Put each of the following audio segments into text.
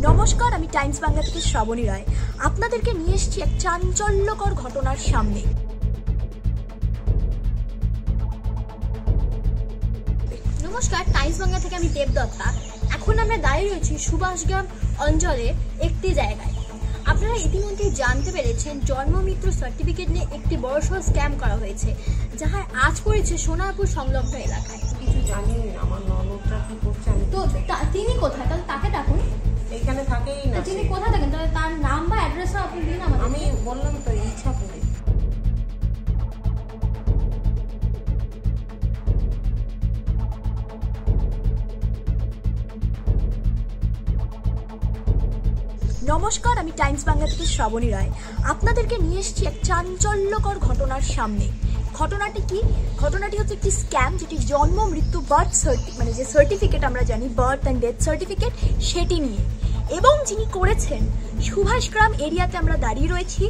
নমস্কার, আমি টাইমস বাংলা থেকে শ্রাবণী রায় আপনাদেরকে নিয়ে এসেছি এক চাঞ্চল্যকর ঘটনার সামনে। নমস্কার, টাইমস বাংলা থেকে আমি দেবদত্তা। এখন আমরা দাঁড়িয়ে রয়েছি সুভাষগ্রাম অঞ্চলের একটি জায়গায়। আপনারা ইতিমধ্যেই জানতে পেরেছেন জন্মমিত্র সার্টিফিকেট নিয়ে একটি বড়সড় স্ক্যাম করা হয়েছে, যাহা আজ পড়েছে সোনারপুর সংলগ্ন এলাকায়। কিছু জানি না, আমার ননদটা কি করছে আমি তো তিনি কোথায়? তাহলে তাকে ডাকুন। এখানে থাকেই না। তিনি কোথায় থাকেন? তাহলে তার নাম বা অ্যাড্রেসও আপনি দিন আমাদের। আমি বললাম তো ইচ্ছাপুরে। নমস্কার, আমি টাইমস বাংলা থেকে শ্রাবণী রায় আপনাদেরকে নিয়ে এসেছি এক চাঞ্চল্যকর ঘটনার সামনে। ঘটনাটি কি? ঘটনাটি হচ্ছে একটি স্ক্যাম, যেটি জন্ম মৃত্যু মানে যে সার্টিফিকেট আমরা জানি, বার্থ অ্যান্ড ডেথ সার্টিফিকেট, সেটি নিয়ে। এবং যিনি করেছেন, সুভাষগ্রাম এরিয়াতে আমরা দাঁড়িয়ে রয়েছি,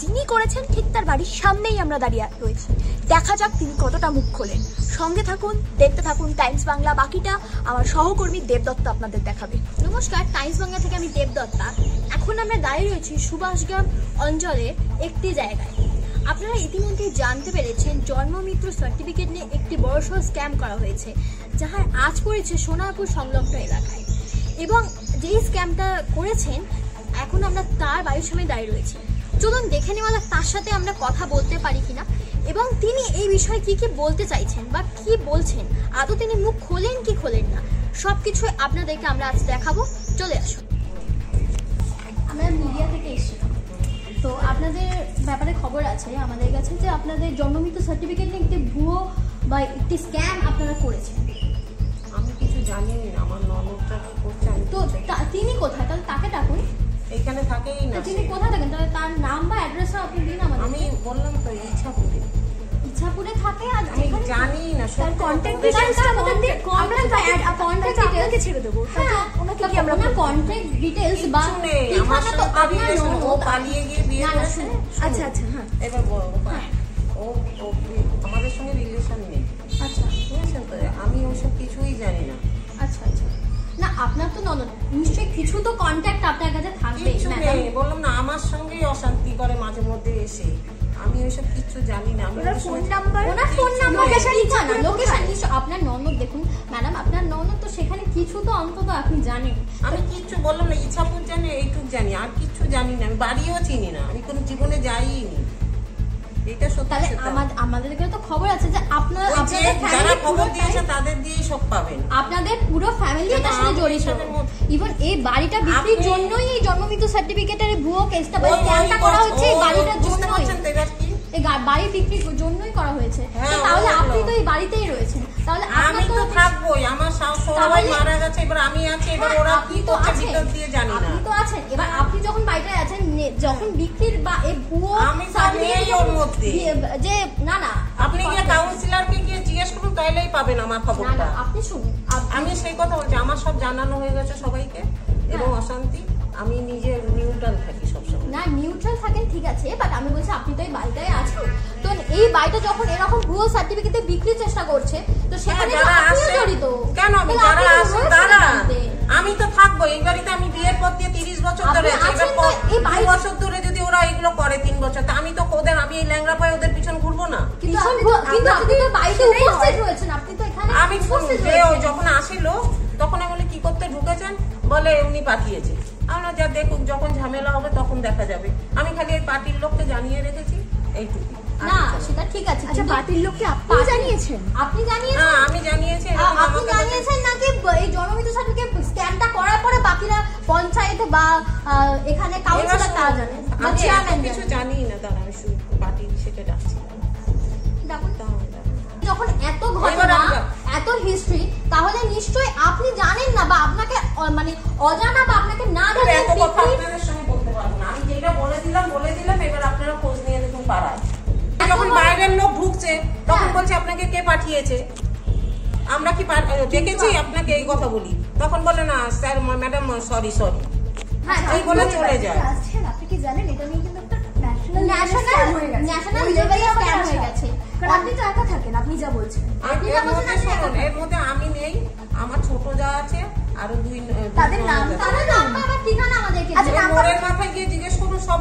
যিনি করেছেন ঠিক তার বাড়ির সামনেই আমরা দাঁড়িয়ে রয়েছি। দেখা যাক তিনি কতটা মুখ খোলেন। সঙ্গে থাকুন, দেখতে থাকুন টাইমস বাংলা। বাকিটা আমার সহকর্মী দেবদত্ত আপনাদের দেখাবে। নমস্কার, টাইমস বাংলা থেকে আমি দেবদত্তা। এখন আমরা দাঁড়িয়ে রয়েছি সুভাষগ্রাম অঞ্চলের একটি জায়গায়। আপনারা ইতিমধ্যেই জানতে পেরেছেন জন্মমিত্র সার্টিফিকেট নিয়ে একটি বড়সড় স্ক্যাম করা হয়েছে, যাহা আজ পড়েছে সোনারপুর সংলগ্ন এলাকায়। এবং যেই স্ক্যামটা করেছেন, এখন আমরা তার বাড়ির সামনে দাঁড়িয়ে রয়েছি। চলুন দেখে নেওয়া যাক তার সাথে আমরা কথা বলতে পারি কিনা, এবং তিনি এই বিষয়ে কি কি বলতে চাইছেন বা কি বলছেন, আদৌ তিনি মুখ খোলেন কি খোলেন না, সবকিছু আপনাদেরকে আমরা আজ দেখাবো। চলে আসুন। আমরা মিডিয়া থেকে এসেছিলাম, তো আপনাদের ব্যাপারে খবর আছে আমাদের কাছে যে আপনাদের জন্মমৃত্যু সার্টিফিকেট নিয়ে একটি ভুয়ো বা একটি স্ক্যাম আপনারা করেছেন। আমি কিছু জানি না, আমার ননদটা কি করছে আমি তো তিনি কোথায়? তাহলে তাকে ডাকুন। এখানে থাকেই না। তিনি কোথায় থাকেন? তাহলে তার নাম বা অ্যাড্রেসও আপনি দিন আমাদের। আমি বললাম তো ইচ্ছাপুরে। ইচ্ছাপুরে থাকে। আর আমি জানি না, তার কন্টাক্ট ডিটেইলসটা আমাদের দিন। কন্টাক্ট আপনাকে ছেড়ে দেবো। ওনাকে কি আমরা কন্টাক্ট ডিটেইলস বা আমার ঠিকানা তো আপনার রিলেশন, ও পালিয়ে গিয়ে বিয়ে করেছে। আচ্ছা আচ্ছা, হ্যাঁ। এবার ও আমাদের সঙ্গে রিলেশন নেই। আচ্ছা, বুঝেছেন তো, আমি ওসব কিছুই জানি না। আচ্ছা আচ্ছা। না, আপনার তো ননদ, নিশ্চয়ই কিছু তো কন্টাক্ট আপনার কাছে থাকবে। বললাম না, আমার সঙ্গেই অশান্তি করে মাঝে মধ্যে এসে। আমি ওইসব কিছু জানি না। ওনার ফোন নাম্বার লোকেশন নিশ্চয় আপনার ননদ। দেখুন ম্যাডাম, আপনার ননদ তো সেখানে কিছু তো অন্তত আপনি জানেন। আমি কিচ্ছু বললাম না, ইচ্ছাপুর জানি, এইটুক জানি, আর কিছু জানি না। আমি বাড়িও চিনি না, আমি কোনো জীবনে যাইনি। এটা সত্যি। তাহলে আমাদের কাছে তো খবর আছে যে আপনারা যারা খবর দিয়েছে তাদের দিয়েই সব পাবেন। আপনাদের পুরো ফ্যামিলি এটার সাথে জড়িত। ইভেন এই বাড়িটা বিক্রির জন্যই এই জন্মমৃত্যু সার্টিফিকেটের ভুয়ো কেসটা বা স্ক্যামটা করা হচ্ছে। এই বাড়িটার জন্য, এই বাড়ি বিক্রির জন্যই করা হয়েছে। তাহলে আপনি তো এই বাড়িতেই রয়েছেন, তাহলে আমি তো থাকবোই। আমার সবাই মারা গেছে, এবার আমি আছি, এবার ওরা কি করছে ভিতর দিয়ে জানি না। আপনি তো আছেন, এবার আপনি যখন বাড়িতে আছেন, যখন বিক্রির বা এই ভুয়ো সার্টিফিকেট যে না না, আপনি গিয়ে কাউন্সিলরকে গিয়ে জিজ্ঞেস করুন, তাইলেই পাবেন আমার খবরটা। আপনি শুনুন, আমি সেই কথা বলছি। আমার সব জানানো হয়ে গেছে সবাইকে, এবং অশান্তি। আমি নিজে নিউট্রাল থাকি সবসময়। না, নিউট্রাল থাকেন ঠিক আছে, বাট আমি বলছি আপনি তো এই বাড়িটায় আছেন। তো এই বাড়িটা যখন এরকম ভুয়ো সার্টিফিকেটে বিক্রির চেষ্টা করছে, তো সেখানে তো আপনিও জড়িত। কেন? আমি যারা আছে তারা, আমি তো থাকবো এই বাড়িতে। আমি বিয়ের পর দিয়ে 30 বছর ধরে আছি। এই 2 বছর ধরে যদি ওরা এগুলো করে, 3 বছর, তা আমি তো ওদের, আমি এই ল্যাংড়া পায়ে ওদের পিছন ঘুরবো না। কিন্তু আপনি তো বাড়িতে উপস্থিত রয়েছেন, আপনি তো এখানে আমি যখন আসিল তখন আমি বলি কি করতে ঢুকেছেন, বলে উনি পাঠিয়েছে। আমরা যা দেখুক, যখন ঝামেলা হবে তখন দেখা যাবে। আমি খালি এই পার্টির লোককে জানিয়ে রেখেছি, এইটুকু। না, সেটা ঠিক আছে। আচ্ছা, পার্টির লোককে আপনি জানিয়েছেন? আপনি জানিয়েছেন? হ্যাঁ, আমি জানিয়েছি। আপনি জানিয়েছেন নাকি এই জন্মমৃত্যু সার্টিফিকেট স্ক্যামটা করার পরে বাকিরা পঞ্চায়েতে বা এখানে কাউন্সিলর তারা জানে? আমি কিছু জানি না। দাঁড়া, আমি শুধু পার্টির সেটা ডাকছি। যখন এত ঘটনা, এত হিস্ট্রি, তাহলে নিশ্চয়ই আপনি জানেন না, বা আপনাকে মানে অজানা, বা আপনাকে না জানেন। এত কথা আপনাদের সঙ্গে বলতে পারবো না। আমি যেটা বলে দিলাম। এবার আপনারা খোঁজ নিয়ে দেখুন পাড়ায়। যখন বাইরের লোক ঢুকছে তখন বলছে আপনাকে কে পাঠিয়েছে। আমরা কি দেখেছি আপনাকে? এই কথা বলি, তখন বলে না স্যার, ম্যাডাম, সরি। হ্যাঁ, এই বলে চলে যায়। আপনি কি জানেন এটা নিয়ে কিন্তু একটা ন্যাশনাল লেভেলে স্ক্যাম হয়ে গেছে। আপনি তো একা থাকেন, আপনি যা বলছেন। এর মধ্যে আমি নেই, আমার ছোট যা আছে, আরো 2 তাদের নাম বা ঠিকানা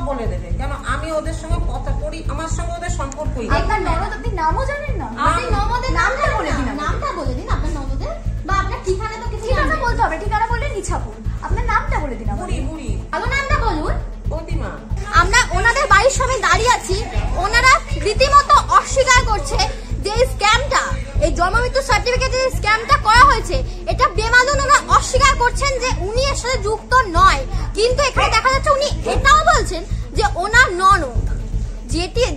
বলে দেবে, কেন আমি ওদের সঙ্গে কথা করি, আমার সঙ্গে ওদের সম্পর্কই নেই। আপনার ননদ আপনি নামও জানেন না? আপনি ননদের নামটা বলে দিন, নামটা বলে দিন আপনার ননদের, বা আপনার ঠিকানা তো কিছু ঠিকানা বলতে হবে, ঠিকানা বললে নিছাপুর। আপনার নামটা বলে দিন আমাকে। বুড়ি বুড়ি ভালো নামটা বলুন। প্রতিমা। আমরা ওনাদের বাড়ির সামনে দাঁড়িয়ে আছি, ওনারা রীতিমতো অস্বীকার করছে যে এই স্ক্যামটা, এই জন্মমৃত্যু সার্টিফিকেটের স্ক্যামটা করা হয়েছে, এটা বেমালুম ওনারা অস্বীকার করছেন যে উনি এর সাথে যুক্ত নয়। কিন্তু এখানে দেখা যাচ্ছে উনি এটাও বলছেন যে ওনার ননদ,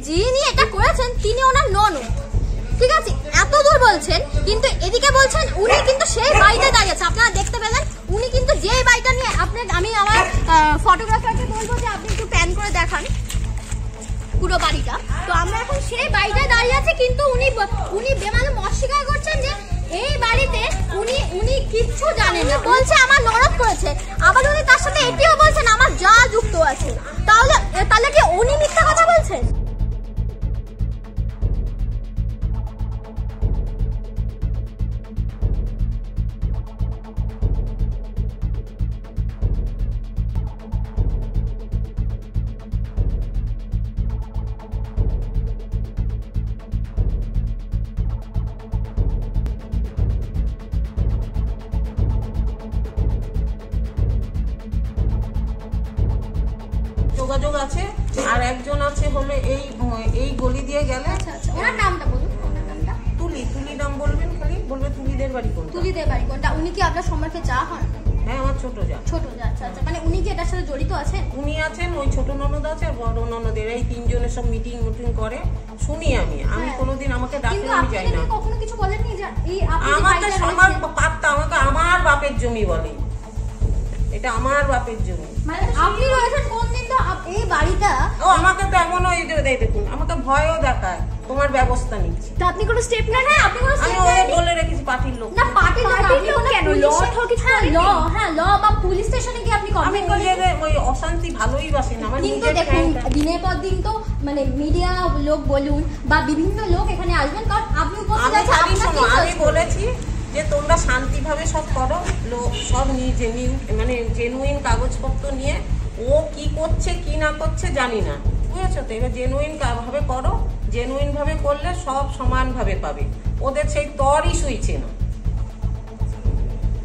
যিনি এটা করেছেন তিনি ওনার ননদ। ঠিক আছে, এত দূর বলছেন, কিন্তু এদিকে বলছেন উনি কিন্তু সেই বাড়িতে দাঁড়িয়েছে। আপনারা দেখতে পেলেন উনি কিন্তু যেই বাড়িটা নিয়ে আমি আমার ফটোগ্রাফারকে বলবো যে আপনি একটু প্যান করে দেখান পুরো বাড়িটা। তো আমরা এখন সেই বাড়িটায় দাঁড়িয়ে আছি, কিন্তু উনি বেমালুম অস্বীকার করছেন যে এই বাড়িতে উনি কিচ্ছু জানেন না। বলছে আমার ননদ করেছে, আবার উনি তার সাথে এটিও বলছেন আমার যা যুক্ত আছে। তাহলে কি উনি মিথ্যা কথা বলছেন? যোগাযোগ আছে, আর একজন আছে হলো এই গলি দিয়ে গেলে। ওনার নামটা বলুন। ওনার নামটা তুলি নাম বলবেন, খালি বলবে তুলিদের বাড়ি কোনটা। তুলিদের বাড়ি কোনটা? উনি কি আপনার সম্পর্কে চা হন? হ্যাঁ, আমার ছোট যা। ছোট যা, আচ্ছা আচ্ছা। মানে উনি কি এটার সাথে জড়িত আছেন? উনি আছেন, ওই ছোট ননদ আছে, আর বড় ননদের, এই তিনজনের সব মিটিং করে শুনি আমি। কোনোদিন আমাকে ডাকলে আমি যাই না। কখনো কিছু বলেননি যে এই আপনি যে আমার তো বাড়িটা সবার রয়েছে- পাত্তা, আমাকে আমার বাপের জমি বলে, এটা আমার বাপের জমি। মানে আপনি রয়েছেন কোন দিন তো এই বাড়িটা। ও আমাকে তো এমনও এই যে দেখুন, আমাকে ভয়ও দেখায়, তোমার ব্যবস্থা নিচ্ছি। তা আপনি কোনো স্টেপ নেন? হ্যাঁ, আপনি কোনো আমি step ওদের নেননি। বলে রেখেছি পার্টির লোক। না পার্টির লোক কেন? ল ঠল কিছু হ্যাঁ করেননি? ল বা পুলিশ স্টেশনে গিয়ে আপনি আমি কমপ্লেন করেন। নিজেদের ওই অশান্তি ভালোই বাসি না, আমার কিন্তু নিজের দেখুন ফ্যানটা। দিনের পর দিন তো মানে মিডিয়া লোক বলুন বা বিভিন্ন লোক এখানে আসবেন, কারণ আপনি উপস্থিত আমি আছেন, খালি আপনার শোনো, কি আমি দোষ? বলেছি যে তোমরা শান্তিভাবে সব করো, সব মানে জেনুইন কাগজপত্র নিয়ে। ও কি করছে কি না করছে জানি না, বুঝেছো তো? এবার জেনুইন ভাবে করো, জেনুইন ভাবে করলে সব সমান ভাবে পাবে। ওদের সেই তরই সইছে না,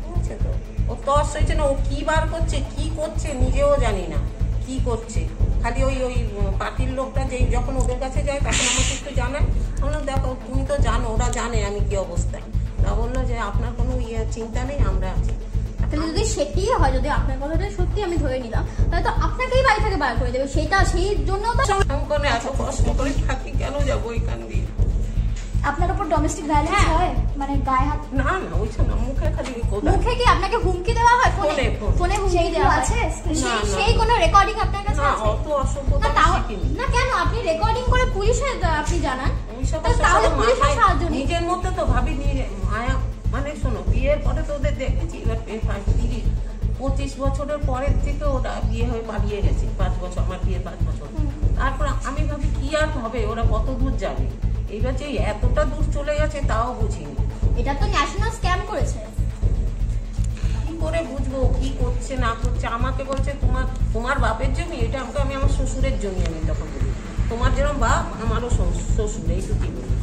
বুঝেছো তো? ও তর সইছে না, ও কি বার করছে কি করছে নিজেও জানি না কি করছে। খালি ওই পার্টির লোকটা যেই যখন ওদের কাছে যায় তখন আমাকে একটু জানায়। আমরা দেখো তুমি তো জানো, ওরা জানে আমি কি অবস্থায়। তা বললো যে আপনার কোনো চিন্তা নেই, আমরা আছি। তাহলে যদি সেটিই হয়, যদি আপনার কথাটা সত্যি আমি ধরে নিলাম, তাহলে তো আপনাকেই বাড়ি থেকে বার করে দেবে। সেই জন্য তো সংকনে এত কষ্ট করে থাকি, কেন যাবো ওইখান দিয়ে? আপনার উপর ডোমেস্টিক ভায়োলেন্স হয়? মানে গায়ে হাত? না না, ওইসব না, মুখে খালি কোথায় মুখে কি আপনাকে হুমকি দেওয়া হয়? ফোনে। ফোনে হুমকি সেইগুলো দেওয়া আছে? আছে? না, না। সেই কোনো রেকর্ডিং আপনার কাছে না, আছে? অত অসভ্যতা না তাও শিখিনি। না, কেন আপনি রেকর্ডিং করে পুলিশে আপনি জানান? ওইসব তাহলে পুলিশের মাথায় সাহায্য নিন। নিজের মধ্যে তো ভাবি মায়া। মানে শোনো, বিয়ের পরে তো ওদের দেখেছি, এবার 25 বছরের পরের থেকে ওরা বিয়ে হয়ে পালিয়ে গেছে। 5 বছর, আমার বিয়ে 5 বছর। তারপর আমি ভাবি কি আর হবে, ওরা কত দূর যাবে। এইবার যে এতটা দূর চলে গেছে তাও বুঝিনি। এটা তো ন্যাশনাল স্ক্যাম করেছে। কি করে বুঝবো কি করছে না করছে? আমাকে বলছে তোমার বাপের জমি, এটা আমি আমার শ্বশুরের জমি। আমি তখন বলি তোমার যেরকম বাপ আমারও শ্বশুর, এইটুকুই বলি।